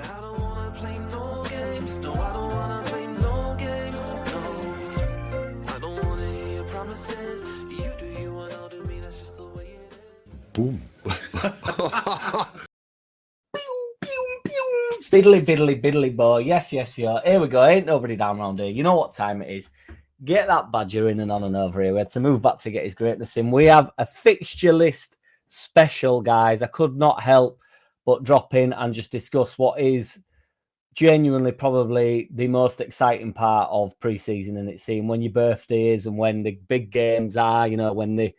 I don't wanna play no games. No, I don't wanna play no games. No, I don't wanna hear your promises. You do you and I'll do me. That's just the way it is. Boom. Biddly, biddly, biddly, boy. Yes, yes, yeah. Here we go. Ain't nobody down round here. You know what time it is. Get that badger in and on and over here. We had to move back to get his greatness in. We have a fixture list special, guys. I could not help but drop in and just discuss what is genuinely probably the most exciting part of pre-season, and it's seeing when your birthday is and when the big games are, you know, when the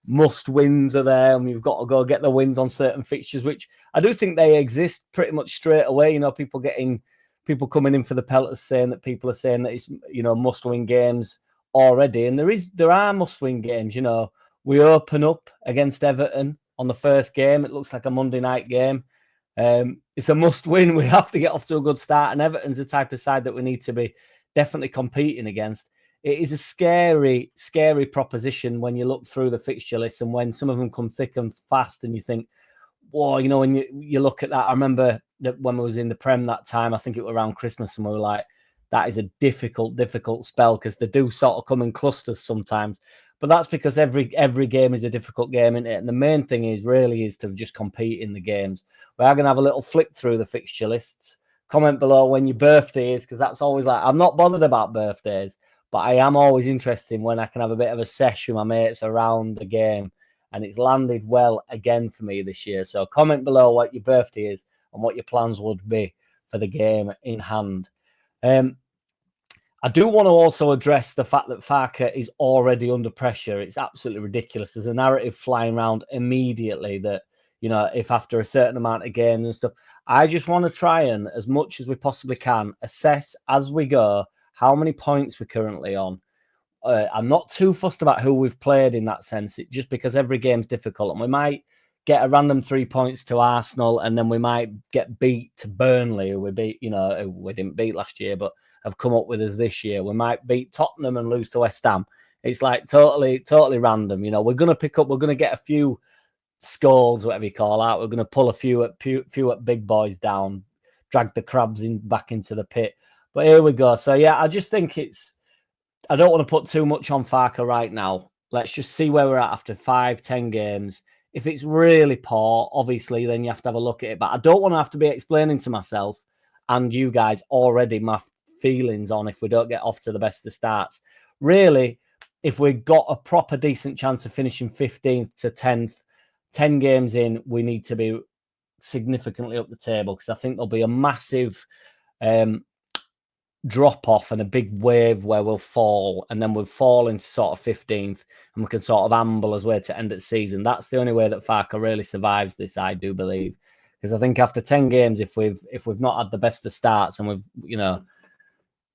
must wins are there and you've got to go get the wins on certain fixtures, which I do think they exist pretty much straight away. You know, people coming in for the pelters saying that people are saying that it's, you know, must win games already, and there are must win games. You know, we open up against Everton on the first game. It looks like a Monday night game. It's a must win. We have to get off to a good start, and Everton's the type of side that we need to be definitely competing against. It is a scary, scary proposition when you look through the fixture list and when some of them come thick and fast and you think, whoa, you know, when you look at that. I remember that when we was in the Prem that time, I think it was around Christmas, and we were like, that is a difficult spell, because they do sort of come in clusters sometimes. But that's because every game is a difficult game, isn't it? And the main thing is to just compete in the games. We are going to have a little flick through the fixture lists. Comment below when your birthday is, because that's always like, I'm not bothered about birthdays, but I am always interested when I can have a bit of a sesh with my mates around the game. And it's landed well again for me this year. So comment below what your birthday is and what your plans would be for the game in hand. I do want to also address the fact that Farke is already under pressure. It's absolutely ridiculous. There's a narrative flying around immediately that, you know, if after a certain amount of games and stuff, I just want to try and, as much as we possibly can, assess as we go how many points we're currently on. I'm not too fussed about who we've played in that sense, just because every game's difficult, and we might get a random 3 points to Arsenal, and then we might get beat to Burnley, who we beat, you know, who we didn't beat last year, but have come up with us this year. We might beat Tottenham and lose to West Ham. It's like totally random. You know, we're going to get a few skulls, whatever you call out. We're going to pull a few at big boys down, drag the crabs back into the pit. But here we go. So yeah, I just think I don't want to put too much on Farke right now. Let's just see where we're at after 5-10 games. If it's really poor, obviously, then you have to have a look at it. But I don't want to have to be explaining to myself and you guys already my feelings on if we don't get off to the best of starts. Really, if we've got a proper decent chance of finishing 15th to 10th, 10 games in, we need to be significantly up the table, because I think there'll be a massive drop off and a big wave where we'll fall, and then we'll fall into sort of 15th, and we can sort of amble as way to end the season. That's the only way that Farke really survives this, I do believe, because I think after 10 games, if we've not had the best of starts, and we've, you know,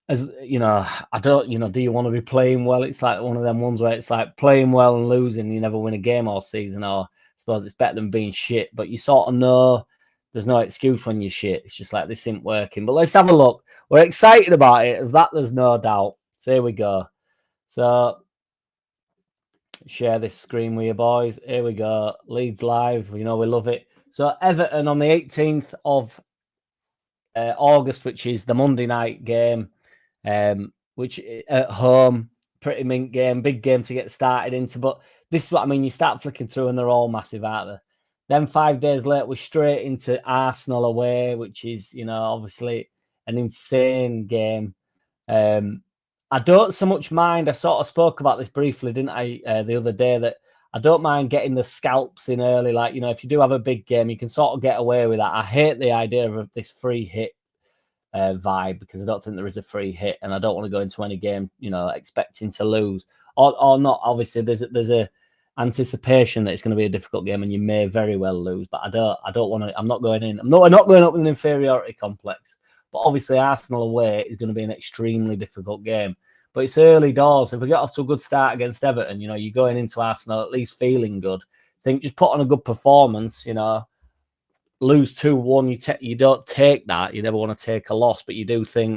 as you know, I don't, you know, do you want to be playing well? It's like one of them ones where it's like playing well and losing, you never win a game all season, or I suppose it's better than being shit, but you sort of know there's no excuse when you're shit. It's just like, this isn't working. But let's have a look. We're excited about it. Of that, there's no doubt. So here we go. So share this screen with you boys. Here we go. Leeds live. You know, we love it. So Everton on the 18th of August, which is the Monday night game, which at home, pretty mint game, big game to get started into. But this is what I mean. You start flicking through and they're all massive, aren't they? Then 5 days later, we're straight into Arsenal away, which is, you know, obviously an insane game. I don't so much mind. I sort of spoke about this briefly, didn't I, the other day, that I don't mind getting the scalps in early. Like, you know, if you do have a big game, you can sort of get away with that. I hate the idea of this free hit vibe, because I don't think there is a free hit, and I don't want to go into any game, you know, expecting to lose or not. Obviously, there's a anticipation that it's going to be a difficult game, and you may very well lose. But I don't want to. I'm not going in. I'm not going up with an inferiority complex. But obviously, Arsenal away is going to be an extremely difficult game. But it's early doors. If we get off to a good start against Everton, you know, you're going into Arsenal at least feeling good. I think just put on a good performance, you know. Lose 2-1, you don't take that. You never want to take a loss, but you do think,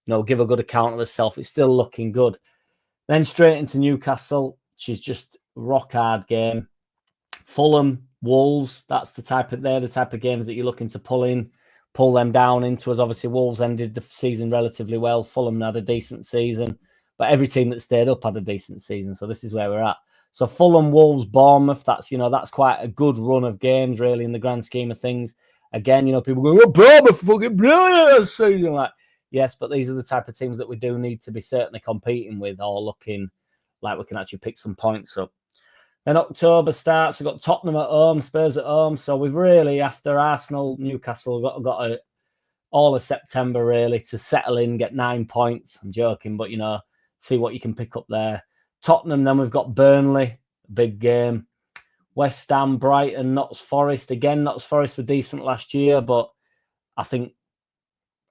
you know, give a good account of yourself. It's still looking good. Then straight into Newcastle, which is just rock hard game. Fulham, Wolves, they're the type of games that you're looking to pull in. pull them down into us. Obviously, Wolves ended the season relatively well. Fulham had a decent season, but every team that stayed up had a decent season. So this is where we're at. So Fulham, Wolves, Bournemouth, that's quite a good run of games, really, in the grand scheme of things. Again, people go, oh, Bournemouth fucking brilliant this season. Like, yes, but these are the type of teams that we do need to be certainly competing with or looking like we can actually pick some points up. Then October starts. We've got Tottenham at home, Spurs at home. So we've really, after Arsenal, Newcastle, got all of September, really, to settle in, get 9 points. I'm joking, but, see what you can pick up there. Tottenham, then we've got Burnley, big game. West Ham, Brighton, Notts Forest. Again, Notts Forest were decent last year, but I think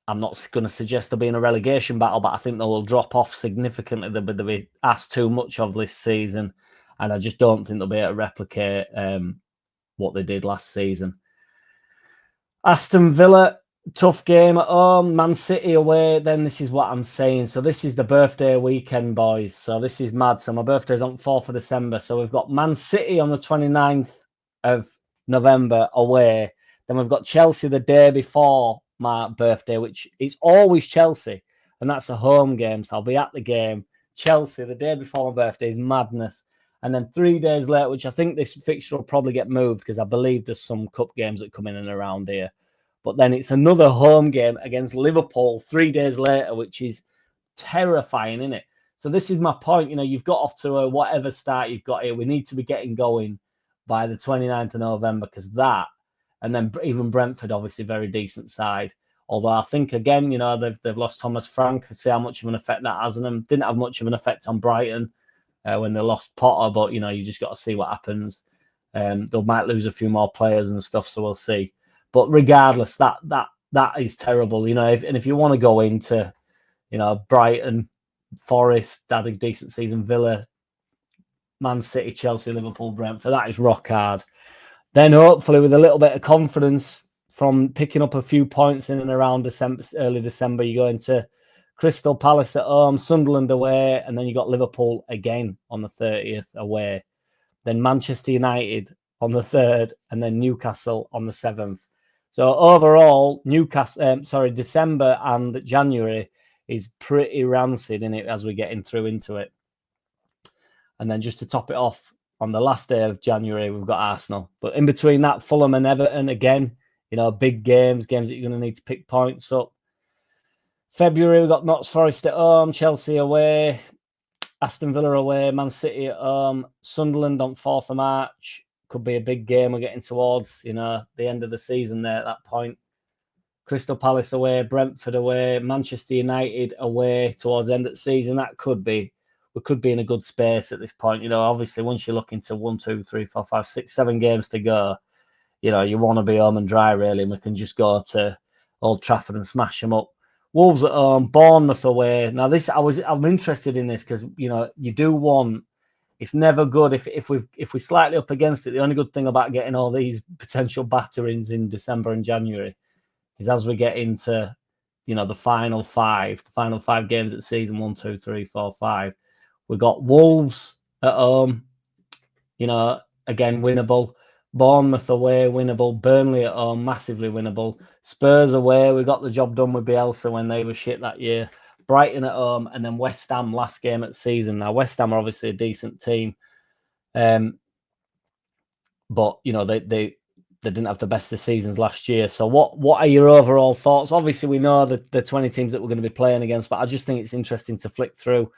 I'm not going to suggest they'll be in a relegation battle, but I think they will drop off significantly. They'll be asked too much of this season, and I just don't think they'll be able to replicate what they did last season. Aston Villa, tough game at home. Man City away. Then this is what I'm saying. So this is the birthday weekend, boys. So this is mad. So my birthday's on 4th of December. So we've got Man City on the 29th of November away. Then we've got Chelsea the day before my birthday, which is always Chelsea. And that's a home game. So I'll be at the game. Chelsea the day before my birthday is madness. And then 3 days later, which I think this fixture will probably get moved because I believe there's some cup games that come in and around here. But then it's another home game against Liverpool 3 days later, which is terrifying, isn't it? So this is my point. You've got off to whatever start you've got here. We need to be getting going by the 29th of November because that, and then even Brentford, obviously very decent side. Although I think, again, they've lost Thomas Frank. I see how much of an effect that has on them. Didn't have much of an effect on Brighton when they lost Potter, but, you just got to see what happens. They might lose a few more players and stuff, so we'll see. But regardless, that is terrible, if you want to go into, Brighton, Forest, had a decent season, Villa, Man City, Chelsea, Liverpool, Brentford, that is rock hard. Then hopefully with a little bit of confidence from picking up a few points in and around December, early December, you go into Crystal Palace at home, Sunderland away, and then you got Liverpool again on the 30th away. Then Manchester United on the 3rd, and then Newcastle on the 7th. So overall, December and January is pretty rancid in it as we're getting through into it. And then just to top it off, on the last day of January, we've got Arsenal. But in between that, Fulham and Everton, again, big games that you're going to need to pick points up. February, we've got Notts Forest at home, Chelsea away, Aston Villa away, Man City at home, Sunderland on 4th of March. Could be a big game. We're getting towards, the end of the season there at that point. Crystal Palace away, Brentford away, Manchester United away towards the end of the season. We could be in a good space at this point. Obviously, once you're looking to 1, 2, 3, 4, 5, 6, 7 games to go, you want to be home and dry, really, and we can just go to Old Trafford and smash them up. Wolves at home, Bournemouth away. Now, I'm interested in this because, you do want. It's never good if we're slightly up against it. The only good thing about getting all these potential batterings in December and January is as we get into, the final five games at season 1, 2, 3, 4, 5. We've got Wolves at home, again, winnable. Bournemouth away, winnable. Burnley at home, massively winnable. Spurs away, we got the job done with Bielsa when they were shit that year. Brighton at home, and then West Ham last game at season. Now, West Ham are obviously a decent team, but they didn't have the best of seasons last year. So, what are your overall thoughts? Obviously, we know the 20 teams that we're going to be playing against, but I just think it's interesting to flick through.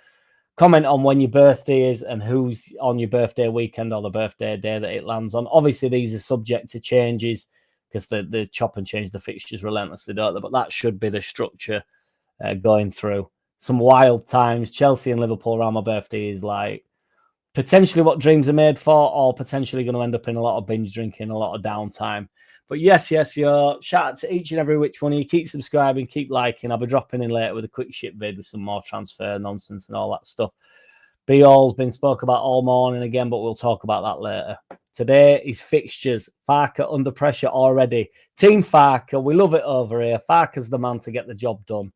Comment on when your birthday is and who's on your birthday weekend or the birthday day that it lands on. Obviously, these are subject to changes because they chop and change the fixtures relentlessly, don't they? But that should be the structure. Going through some wild times. Chelsea and Liverpool around my birthday is like potentially what dreams are made for, or potentially going to end up in a lot of binge drinking, a lot of downtime. But yes, shout out to each and every which one of you. Keep subscribing, keep liking. I'll be dropping in later with a quick shit vid with some more transfer nonsense and all that stuff. Be-all's been spoke about all morning again, but we'll talk about that later. Today is fixtures. Farke under pressure already. Team Farke, we love it over here. Farke's the man to get the job done.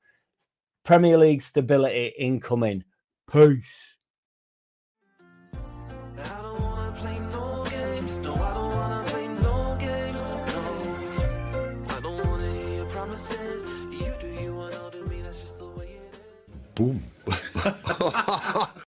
Premier League stability incoming. Peace. I don't wanna play no games. No, I don't wanna play no games. No, I don't wanna hear your promises. You do you and I'll do me, that's just the way it is. Boom.